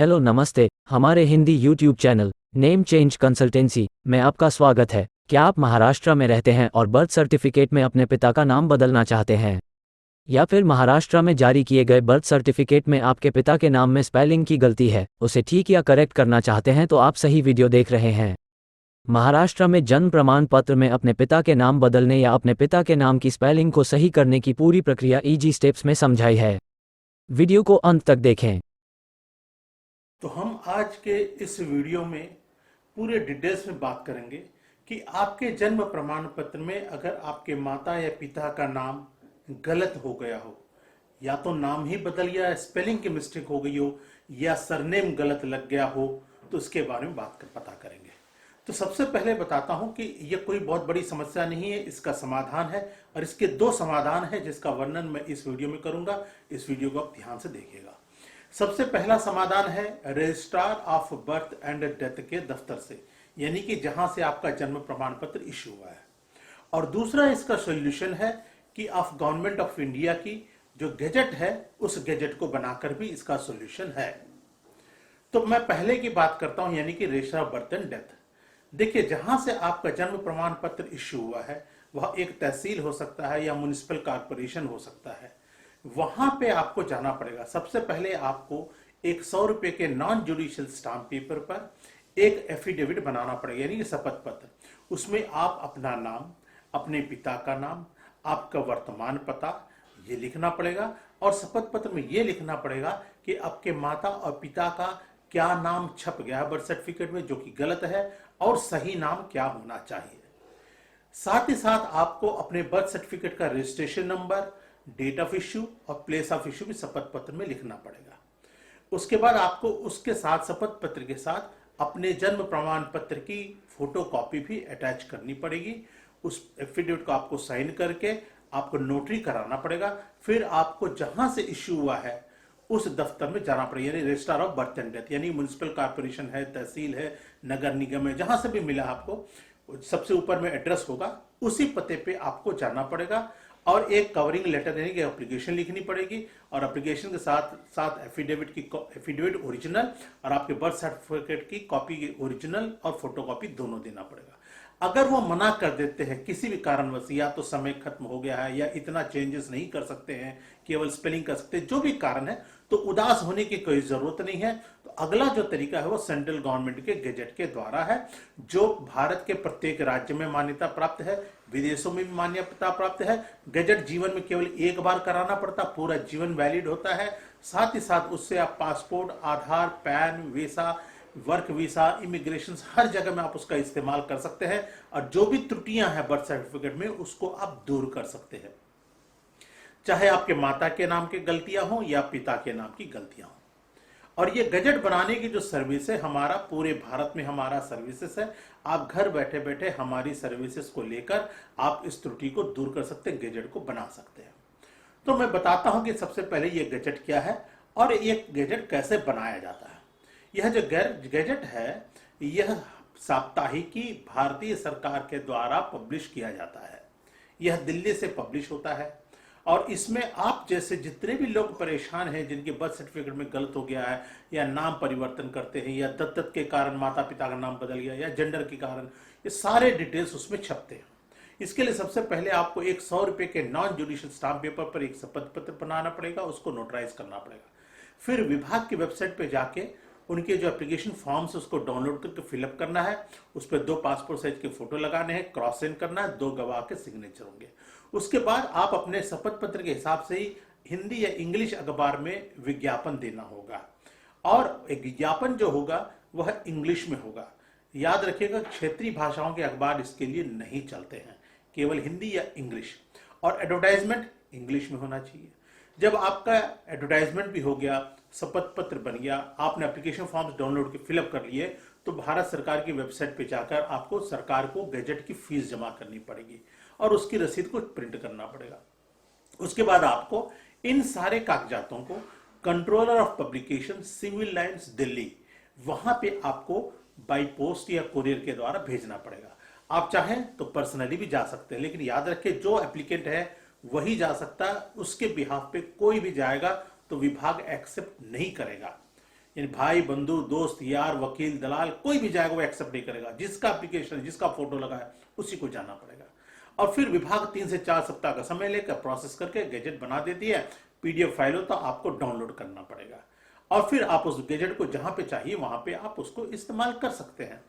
Hello नमस्ते, हमारे Hindi YouTube channel name change consultancy में आपका स्वागत है। क्या आप महाराष्ट्र में रहते हैं और बर्थ सर्टिफिकेट में अपने पिता का नाम बदलना चाहते हैं? या फिर महाराष्ट्र में जारी किए गए बर्थ सर्टिफिकेट में आपके पिता के नाम में स्पेलिंग की गलती है, उसे ठीक या करेक्ट करना चाहते हैं? तो आप सही वीडियो देख रहे हैं। महाराष्ट्र में जन्म प्रमाण पत्र में अपने पिता के नाम बदलने या अपने पिता के नाम की स्पेलिंग को सही करने की पूरी प्रक्रिया इजी स्टेप्स में समझाई है। वीडियो को अंत तक देखें। तो हम आज के इस वीडियो में पूरे डिटेल्स में बात करेंगे कि आपके जन्म प्रमाण पत्र में अगर आपके माता या पिता का नाम गलत हो गया हो, या तो नाम ही बदल गया, स्पेलिंग की मिस्टेक हो गई हो, या सरनेम गलत लग गया हो, तो इसके बारे में पता करेंगे। तो सबसे पहले बताता हूं कि यह कोई बहुत बड़ी समस्या नहीं है, इसका समाधान है और इसके दो समाधान है जिसका वर्णन मैं इस वीडियो में करूंगा। इस वीडियो को आप ध्यान से देखिएगा। सबसे पहला समाधान है registrar of birth and death के दफ्तर से, यानी कि जहां से आपका जन्म प्रमाण पत्र इश्यू हुआ है। और दूसरा इसका सॉल्यूशन है कि ऑफ गवर्नमेंट ऑफ इंडिया की जो गैजेट है, उस गैजेट को बनाकर भी इसका सॉल्यूशन है। तो मैं पहले की बात करता हूं, यानी कि registrar of birth and death. देखिए, जहां से आपका जन्म प्रमाण पत्र इश्यू हुआ है वह एक तहसील हो सकता है या म्युनिसिपल कॉर्पोरेशन हो सकता है। वहां पे आपको जाना पड़ेगा। सबसे पहले आपको एक 100 रुपए के नॉन जुडिशियल स्टाम्प पेपर पर एक एफिडेविट बनाना पड़ेगा, यानी कि शपथ पत्र। उसमें आप अपना नाम, अपने पिता का नाम, आपका वर्तमान पता ये लिखना पड़ेगा और शपथ पत्र में ये लिखना पड़ेगा कि आपके माता और पिता का क्या नाम छप गया बर्थ सर्टिफिकेट में, जो कि गलत है, और सही नाम क्या होना चाहिए। साथ ही साथ आपको अपने बर्थ सर्टिफिकेट का registration number, date of issue और प्लेस ऑफ इश्यू भी शपथ पत्र में लिखना पड़ेगा। उसके बाद आपको उसके साथ शपथ पत्र के साथ अपने जन्म प्रमाण पत्र की फोटो कॉपी भी अटैच करनी पड़ेगी। उस एफिडेविट को आपको साइन करके आपको नोटरी कराना पड़ेगा। फिर आपको जहां से इश्यू हुआ है उस दफ्तर में जाना पड़ेगा, यानी registrar of birth and death, यानी म्युनिसिपल कॉर्पोरेशन है, तहसील है, नगर निगम है, जहां से भी मिला आपको सबसे ऊपर में एड्रेस होगा, उसी पते पे आपको जाना पड़ेगा और एक कवरिंग लेटर यानी कि एप्लीकेशन लिखनी पड़ेगी। और एप्लीकेशन के साथ साथ एफिडेविट ओरिजिनल और आपके बर्थ सर्टिफिकेट की कॉपी ओरिजिनल और फोटोकॉपी दोनों देना पड़ेगा। अगर वो मना कर देते हैं किसी भी कारणवश, या तो समय खत्म हो गया है, या इतना चेंजेस नहीं कर सकते हैं, केवल स्पेलिंग कर सकते हैं, जो भी कारण है, तो उदास होने की कोई जरूरत नहीं है। तो अगला जो तरीका है वो सेंट्रल गवर्नमेंट के गैजेट के द्वारा है, जो भारत के प्रत्येक राज्य में मान्यता प्राप्त है, विदेशों में भी मान्यता प्राप्त है। गैजेट जीवन में केवल एक बार कराना पड़ता, पूरा जीवन वैलिड होता है। साथ ही साथ उससे आप passport, Aadhaar, PAN, visa, work visa, immigration, हर जगह में आप उसका इस्तेमाल कर सकते हैं और जो भी त्रुटियां हैं बर्थ सर्टिफिकेट में उसको आप दूर कर सकते हैं, चाहे आपके माता के नाम की गलतियां हो या पिता के नाम की गलतियां हो। और ये गैजेट बनाने की जो सर्विस है, हमारा पूरे भारत में हमारा सर्विसेज है। आप घर बैठे बैठे हमारी सर्विसेज को लेकर आप इस त्रुटि को दूर कर सकते हैं, गैजेट को बना सकते हैं। तो मैं बताता हूं कि सबसे पहले ये गैजेट क्या है और ये गैजेट कैसे बनाया जाता है। यह जो गैजेट है, यह साप्ताहिकी भारतीय सरकार के द्वारा पब्लिश किया जाता है। यह दिल्ली से पब्लिश होता है और इसमें आप जैसे जितने भी लोग परेशान हैं, जिनके बर्थ सर्टिफिकेट में गलत हो गया है, या नाम परिवर्तन करते हैं, या दत्तक के कारण माता पिता का नाम बदल गया, या जेंडर के कारण, ये सारे डिटेल्स उसमें छपते हैं। इसके लिए सबसे पहले आपको एक 100 रुपए के नॉन जुडिशियल स्टाम्प पेपर पर एक शपथ पत्र बनाना पड़ेगा, उसको नोटराइज करना पड़ेगा। फिर विभाग की वेबसाइट पे जाके उनके जो एप्लीकेशन फॉर्म्स उसको डाउनलोड करके फिलअप करना है। उस पर 2 पासपोर्ट साइज के फोटो लगाने हैं, क्रॉस सेंड करना है, 2 गवाह के सिग्नेचर होंगे। उसके बाद आप अपने शपथ पत्र के हिसाब से ही हिंदी या इंग्लिश अखबार में विज्ञापन देना होगा, और एक विज्ञापन जो होगा वह इंग्लिश में होगा। याद रखिएगा, क्षेत्रीय भाषाओं के अखबार इसके लिए नहीं चलते हैं, केवल हिंदी या इंग्लिश। और एडवर्टाइजमेंट इंग्लिश में होना चाहिए। जब आपका एडवर्टाइजमेंट भी हो गया, शपथ पत्र बन गया, आपने एप्लीकेशन फॉर्म्स डाउनलोड के फिलअप कर लिए, तो भारत सरकार की वेबसाइट पे जाकर आपको सरकार को गैजेट की फीस जमा करनी पड़ेगी और उसकी रसीद को प्रिंट करना पड़ेगा। उसके बाद आपको इन सारे कागजातों को controller of publication, civil lines, Delhi, वहां पे आपको बाई पोस्ट या कुरियर के द्वारा भेजना पड़ेगा। आप चाहें तो पर्सनली भी जा सकते हैं, लेकिन याद रखें जो एप्लीकेंट है वही जा सकता है, उसके बिहाफ पे कोई भी जाएगा तो विभाग एक्सेप्ट नहीं करेगा। यानी भाई, बंधु, दोस्त, यार, वकील, दलाल, कोई भी जाएगा वो एक्सेप्ट नहीं करेगा। जिसका एप्लीकेशन, जिसका फोटो लगा है उसी को जाना पड़ेगा। और फिर विभाग 3 से 4 सप्ताह का समय लेकर प्रोसेस करके गैजेट बना देती है। पीडीएफ फाइल हो तो आपको डाउनलोड करना पड़ेगा और फिर आप उस गैजेट को जहां पे चाहिए वहां पे आप उसको इस्तेमाल कर सकते हैं।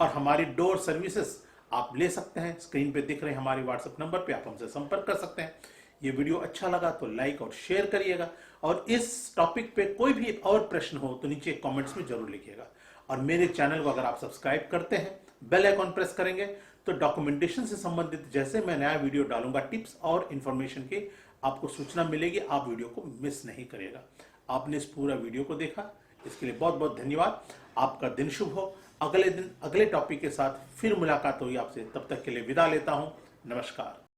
और हमारी डोर सर्विसेज आप ले सकते हैं। स्क्रीन पे दिख रहे हैं हमारे व्हाट्सएप नंबर पे आप हमसे संपर्क कर सकते हैं। ये वीडियो अच्छा लगा तो लाइक और शेयर करिएगा और इस टॉपिक पे कोई भी और प्रश्न हो तो नीचे कमेंट्स में जरूर लिखिएगा। और मेरे चैनल को अगर आप सब्सक्राइब करते हैं, बेल आइकॉन प्रेस करेंगे तो डॉक्यूमेंटेशन से संबंधित जैसे मैं नया वीडियो डालूंगा, टिप्स और इंफॉर्मेशन की आपको सूचना मिलेगी। आप वीडियो को मिस नहीं करिएगा। आपने इस पूरा वीडियो को देखा, इसके लिए बहुत बहुत धन्यवाद। आपका दिन शुभ हो। अगले दिन अगले टॉपिक के साथ फिर मुलाकात होगी आपसे। तब तक के लिए विदा लेता हूं। नमस्कार।